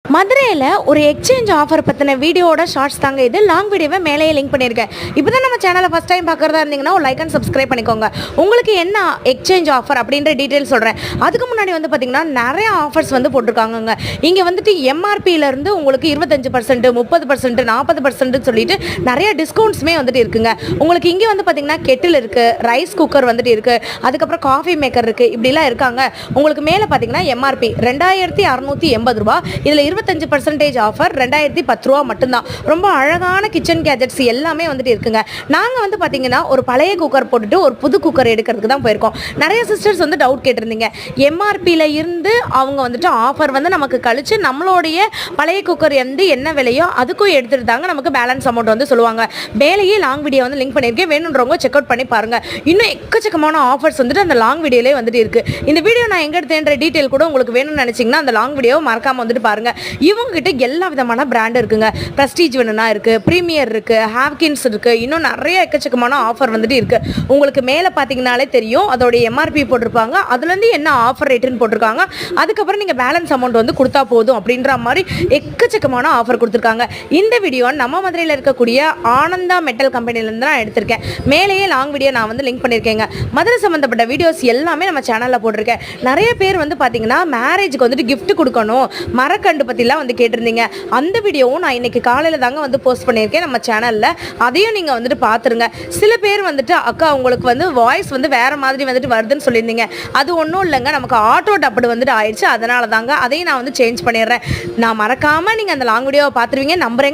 மதுரையில் ஒரு exchange offer பற்றின வீடியோட ஷார்ட்ஸ் தாங்க இது. லாங் வீடியோவை மேலேயே லிங்க் பண்ணியிருக்கேன். இப்போ தான் நம்ம சேனலை ஃபஸ்ட் டைம் பார்க்குறதா இருந்தீங்கன்னா ஒரு லைக் அண்ட் சப்ஸ்கிரைப் பண்ணிக்கோங்க. உங்களுக்கு என்ன எக்ஸ்சேஞ்ச் ஆஃபர் அப்படின்ற டீட்டெயில் சொல்கிறேன். அதுக்கு முன்னாடி வந்து பார்த்திங்கன்னா நிறைய ஆஃபர்ஸ் வந்து போட்டிருக்காங்கங்க. இங்கே வந்துட்டு எம்ஆர்பியிலேருந்து உங்களுக்கு 25%, 30%, 40% சொல்லிட்டு நிறைய டிஸ்கவுண்ட்ஸுமே வந்துட்டு இருக்குங்க. உங்களுக்கு இங்கே வந்து பார்த்திங்கன்னா கெட்டில் இருக்குது, ரைஸ் குக்கர் வந்துட்டு இருக்குது, அதுக்கப்புறம் காஃபி மேக்கர் இருக்குது, இப்படிலாம் இருக்காங்க. உங்களுக்கு மேலே பார்த்திங்கன்னா எம்ஆர்பி 2680 ரூபா, இதில் 25% ஆஃபர் 2010 ரூபா மட்டும்தான். ரொம்ப அழகான கிச்சன் கேஜெட்ஸ் எல்லாமே வந்துட்டு இருக்குங்க. நாங்கள் வந்து பார்த்தீங்கன்னா ஒரு பழைய குக்கர் போட்டுட்டு ஒரு புது குக்கர் எடுக்கிறதுக்கு தான் போயிருக்கோம். நிறைய சிஸ்டர்ஸ் வந்து டவுட் கேட்டிருந்தீங்க. எம்ஆர்பியில் இருந்து அவங்க வந்துட்டு ஆஃபர் வந்து நமக்கு கழிச்சு நம்மளுடைய பழைய குக்கர் வந்து என்ன விலையோ அதுக்கும் எடுத்துட்டு தாங்க நமக்கு பேலன்ஸ் அமௌண்ட் வந்து சொல்லுவாங்க. மேலேயே லாங் வீடியோ வந்து லிங்க் பண்ணியிருக்கேன், வேணுன்றவங்க செக் அவுட் பண்ணி பாருங்க. இன்னும் எக்கச்சக்கமான ஆஃபர்ஸ் வந்துட்டு அந்த லாங் வீடியோலே வந்துட்டு இருக்கு. இந்த வீடியோ நான் எங்க எடுத்தேன்ற டீட்டெயில் கூட உங்களுக்கு வேணும்னு நினைச்சீங்கன்னா அந்த லாங் வீடியோவை மறக்காம வந்துட்டு பாருங்க. இவங்க கிட்ட எல்லா விதமான பிராண்ட் இருக்குங்க. பிரஸ்டீஜ் வேணும்னா இருக்கு, பிரீமியர் இருக்கு, ஹாவ்கின்ஸ் இருக்கு, இன்னும் நிறைய எக்கச்சக்கமான ஆஃபர் வந்துட்டு இருக்கு. உங்களுக்கு மேலே பார்த்தீங்கன்னாலே தெரியும் அதோட எம்ஆர்பி போட்டிருப்பாங்க, அதுலேருந்து என்ன ஆஃபர் ரேட்டுன்னு போட்டிருக்காங்க. அதுக்கப்புறம் நீங்கள் பேலன்ஸ் அமௌண்ட் வந்து கொடுத்தா போதும் அப்படின்ற மாதிரி எக்கச்சக்கமான ஆஃபர் கொடுத்துருக்காங்க. இந்த வீடியோ நம்ம மதுரையில் இருக்கக்கூடிய ஆனந்தா மெட்டல் கம்பெனிலேருந்து நான் எடுத்திருக்கேன். மேலேயே லாங் வீடியோ நான் வந்து லிங்க் பண்ணியிருக்கேங்க. மதுரை சம்மந்தப்பட்ட வீடியோஸ் எல்லாமே நம்ம சேனலில் போட்டிருக்கேன். நிறைய பேர் வந்து பார்த்தீங்கன்னா மேரேஜுக்கு வந்துட்டு கிஃப்ட் கொடுக்கணும், மரக்கண்டு பற்றிலாம் வந்து கேட்டிருந்தீங்க. அந்த வீடியோவும் நான் இன்னைக்கு காலையில் தாங்க வந்து போஸ்ட் பண்ணியிருக்கேன் நம்ம சேனலில். அதையும் நீங்கள் வந்துட்டு பார்த்துருங்க. சில பேர் வந்துட்டு அக்கா உங்களுக்கு வந்து வாய்ஸ் வந்து வேறு மாதிரி வந்துட்டு வருதுன்னு சொல்லியிருந்தீங்க. அது ஒன்றும் இல்லைங்க, நமக்கு ஆட்டோ டப்பு வந்துட்டு ஆயிடுச்சு, அதனால தாங்க. அதையும் நான் வந்து சேஞ்ச் பண்ணிடுறேன். நான் மறக்காமல் நீங்கள் அந்த லாங் வீடியோவை பார்த்துருவீங்க நம்புறேங்க.